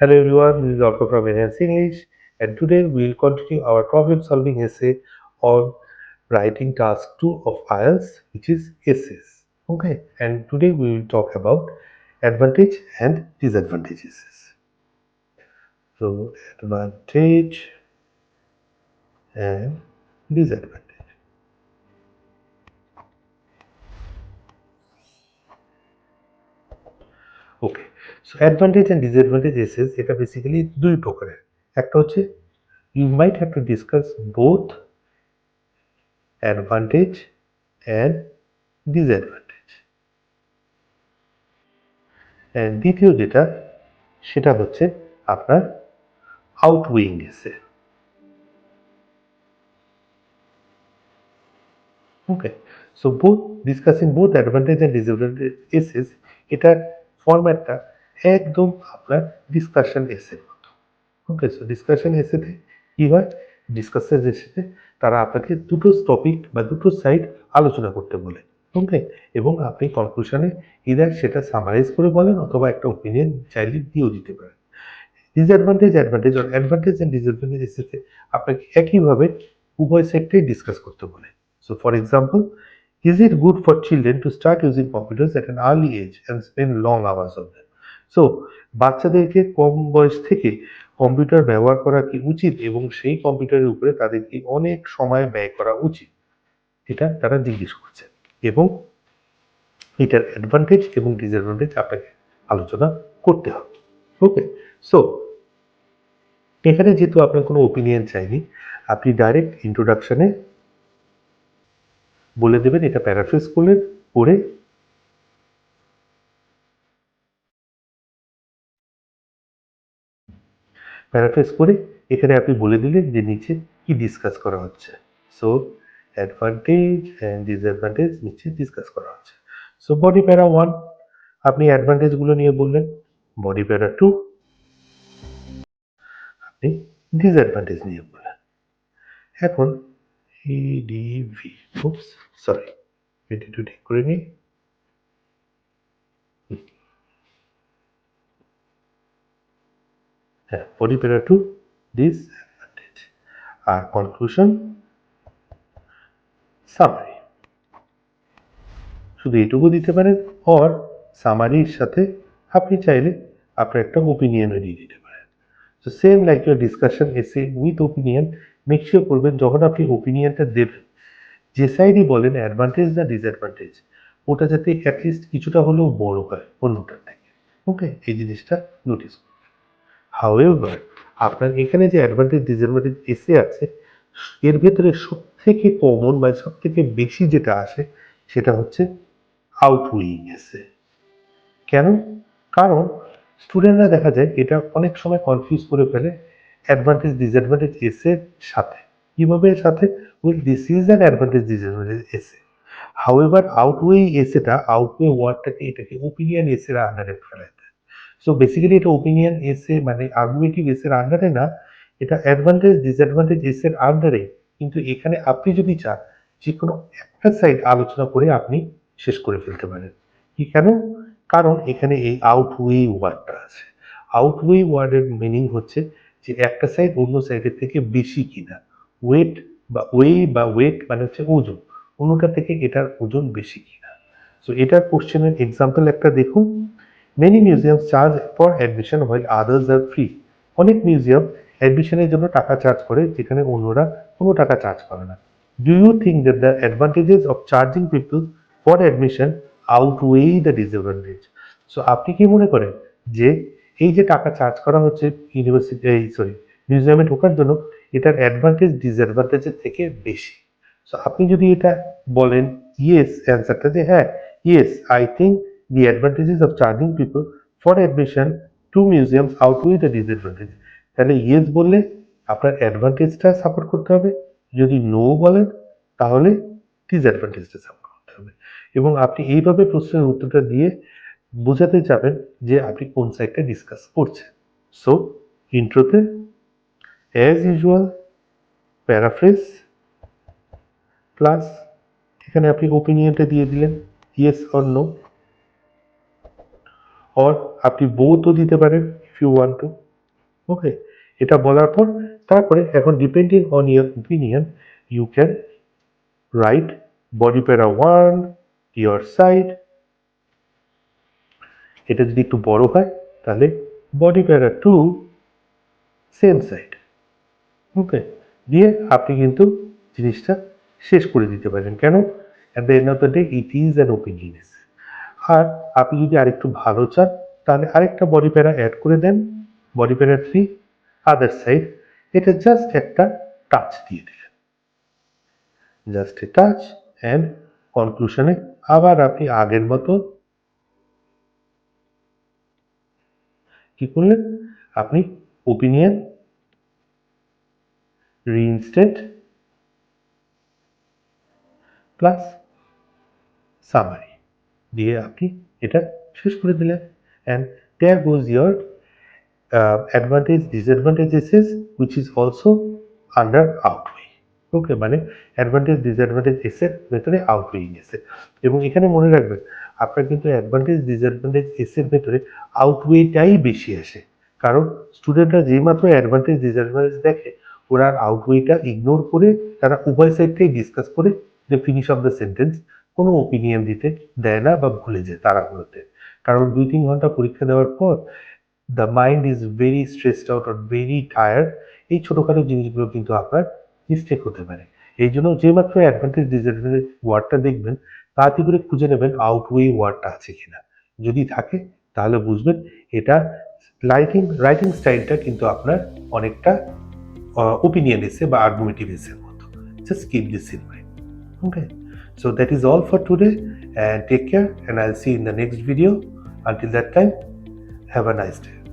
Hello everyone, this is Arko from Enhance English, and today we will continue our problem solving essay on writing task 2 of IELTS, which is essays. Okay, and today we will talk about advantage and disadvantages. So, advantage and disadvantage. Okay, so advantage and disadvantage essays এটা basically দুই প্রকারের। একটা হচ্ছে you might have to discuss both advantage and disadvantage. দ্বিতীয় যেটা সেটা হচ্ছে আপনার outweigh essay. Okay, so both discussing both advantage and disadvantage essays, এটার ফরম্যাটটা একদম আপনার ডিসকাশন এসে মতো। ওকে, সো ডিসকাশন এসেতে কি হয়, ডিসকাশন এসেতে তারা আপনাকে দুটো টপিক বা দুটো সাইড আলোচনা করতে বলে। ওকে, এবং আপনি কনক্লুশনে ইদার সেটা সামারাইজ করে বলেন অথবা একটা ওপিনিয়ন চাইলে দিয়েও দিতে পারেন। ডিসঅ্যাডভান্টেজ অ্যাডভান্টেজ আর অ্যাডভান্টেজ অ্যান্ড ডিসঅ্যাডভান্টেজ এসেছে আপনাকে একইভাবে উভয় সেক্টরেই ডিসকাস করতে বলে। So for example, is it good for children to start using computers at an early age and spend long hours on them? So বাচ্চাদেরকে কম বয়স থেকে কম্পিউটার ব্যবহার করা কি উচিত এবং সেই কম্পিউটারের উপরে তাদেরকে অনেক সময় ব্যয় করা উচিত, এটা তারা জিজ্ঞেস করছে এবং এটার অ্যাডভান্টেজ এবং ডিসঅ্যাডভান্টেজ আপনাকে আলোচনা করতে হবে। ওকে, সো এখানে যেহেতু আপনার কোনো ওপিনিয়ন চাইনি, আপনি ডাইরেক্ট ইন্ট্রোডাকশনে বলে দেবেন, এটা প্যারাফ্রেজ করলেন, করে প্যারাফ্রেজ করে এখানে আপনি বলে দিলেন যে নিচে কি ডিসকাস করা হচ্ছে। সো অ্যাডভান্টেজ অ্যান্ড ডিসঅ্যাডভান্টেজ নিচে ডিসকাস করা হচ্ছে। সো বডি প্যারা 1 আপনি অ্যাডভান্টেজগুলো নিয়ে বললেন, বডি প্যারা 2 আপনি ডিসঅ্যাডভান্টেজ নিয়ে বললেন। এখন ইডিভি, উপস সরি, এটি একটু ঠিক করে নিই। হ্যাঁ, বডি প্যারা 2 ডিসঅ্যাডভান্টেজ, আর কনক্লুশন সামারি। শুধু এটুকু দিতে পারেন, অর সামারির সাথে আপনি চাইলে আপনার একটা ওপিনিয়নও দিয়ে দিতে পারেন। So same like your discussion এসে উইথ ওপিনিয়ন, মেক শিওর করবেন যখন আপনি ওপিনিয়নটা দেবেন, যে সাইডই বলেন অ্যাডভান্টেজ না ডিসঅ্যাডভান্টেজ, ওটা যাতে অ্যাটলিস্ট কিছুটা হলেও বড় হয় অন্যটার থেকে। ওকে, এই জিনিসটা নোটিস করবেন। হাউএভার, আপনার এখানে যে অ্যাডভান্টেজ ডিসঅ্যাডভান্টেজ এসে আছে, এর ভেতরে সব থেকে কমন বা সব থেকে বেশি যেটা আসে সেটা হচ্ছে আউটউইং এসে। কেন? কারণ স্টুডেন্টরা দেখা যায় এটা অনেক সময় কনফিউজ করে ফেলে অ্যাডভান্টেজ ডিসঅ্যাডভান্টেজ এসের সাথে। কিভাবে এর সাথে? Will this is an advantage disadvantage এসে। হাউএভার আউটওয়ে এসেটা, আউটওয়ে ওয়ার্ডটাকে এটাকে ওপিনিয়ন এসের আন্ডারে ফেলে দেয়। সো বেসিক্যালি এটা ওপিনিয়ন এসে মানে আর্গুমেন্টিভ এসের আন্ডারে না, এটা অ্যাডভান্টেজ ডিসঅ্যাডভান্টেজ এসের আন্ডারে। কিন্তু এখানে আপনি যদি চান যে কোনো একটা সাইড আলোচনা করে আপনি শেষ করে ফেলতে পারেন। কি কেন? কারণ এখানে এই আউটওয়ে ওয়ার্ডটা আছে। আউটওয়ে ওয়ার্ডের মিনিং হচ্ছে যে একটা সাইড অন্য সাইডের থেকে বেশি কিনা। ওয়েট বা ওয়েট মানে হচ্ছে ওজন, অন্যটা থেকে এটার ওজন বেশি কিনা। সো এটার কোশ্চেনের এক্সাম্পল একটা দেখুন। Many museum charge for admission while others are free. অনেক মিউজিয়াম অ্যাডমিশনের জন্য টাকা চার্জ করে যেখানে অন্যরা কোনো টাকা চার্জ করে না। Do you think that the advantages of charging people for admission outweigh the disadvantage? So আপনি কি মনে করেন যে এই যে টাকা চার্জ করা হচ্ছে ইউনিভার্সিটি, এই সরি মিউজিয়ামে ঢোকার জন্য, এটার অ্যাডভান্টেজ ডিসঅ্যাডভান্টেজের থেকে বেশি? সো আপনি যদি এটা বলেন ইয়েস, অ্যান্সারটা যে হ্যাঁ, yes I think the advantages of charging people for admission to museums outweigh the disadvantage, তাহলে ইয়েস বললে আপনার অ্যাডভান্টেজটা সাপোর্ট করতে হবে, যদি নো বলেন তাহলে ডিসঅ্যাডভান্টেজটা সাপোর্ট করতে হবে। এবং আপনি এইভাবে প্রশ্নের উত্তরটা দিয়ে বোঝাতে যাবেন যে আপনি কোন সাইডটা ডিসকাস করছেন। সো ইন্ট্রোতে অ্যাজ ইউজুয়াল প্যারাফ্রেজ প্লাস এখানে আপনি ওপিনিয়নটা দিয়ে দিলেন, ইয়েস অর নো, অর আপনি বোথও দিতে পারেন if you want to. Okay, এটা বলার পর তারপরে এখন depending on your opinion you can write body para 1 your side. এটা যদি একটু বড় হয় তাহলে বডি প্যারা 2 সেম সাইড। ওকে, দিয়ে আপনি কিন্তু জিনিসটা শেষ করে দিতে পারেন। কেন? At the end of the day it is an opinion. আর আপনি যদি আরেকটু ভালো চান তাহলে আরেকটা বডি প্যারা অ্যাড করে দেন, বডি প্যারা 3 আদার সাইড। এটা জাস্ট একটা টাচ দিয়ে দিলেন, জাস্ট এ টাচ, অ্যান্ড কনক্লুশনে আবার আপনি আগের মতো কি করলেন, আপনি ওপিনিয়ন রিইনস্টেট প্লাস সামারি দিয়ে আপনি এটা শেষ করে দিলেন। And there goes your advantage disadvantages which is also under outweigh. Okay, মানে অ্যাডভান্টেজ ডিসঅ্যাডভান্টেজ এসের ভেতরে আউটওয়েইং এসে, এবং এখানে মনে রাখবেন আপনার কিন্তু অ্যাডভান্টেজ ডিসঅ্যাডভান্টেজ এসের ভেতরে আউটওয়েটাই বেশি আসে। কারণ স্টুডেন্টরা যেইমাত্র অ্যাডভান্টেজ ডিসঅ্যাডভান্টেজ দেখে ওরা আউটওয়েটা ইগনোর করে তারা উভয় সাইডটাই ডিসকাস করে যে ফিনিশ অফ দ্য সেন্টেন্স, কোনো ওপিনিয়ন দিতে দেয় না বা ভুলে যায় তাড়াহুড়োতে। কারণ 2-3 ঘন্টা পরীক্ষা দেওয়ার পর the mind is very stressed out আর ভেরি টায়ার্ড। এই ছোটোখাটো জিনিসগুলো কিন্তু আপনার মিস্টেক হতে পারে। এই জন্য যে মাত্র অ্যাডভান্টেজ ডিসঅ্যাডভান্টেজ ওয়ার্ডটা দেখবেন তাড়াতাড়ি করে খুঁজে নেবেন আউটওয়ে ওয়ার্ডটা আছে কিনা। যদি থাকে তাহলে বুঝবেন এটা রাইটিং স্টাইলটা কিন্তু আপনার অনেকটা ওপিনিয়ন এসে বা আর্গুমেটিভ এসের মতো। Just keep this in mind. Okay, so that is all for today, and take care, and I'll see you in the next video. Until that time, have a nice day.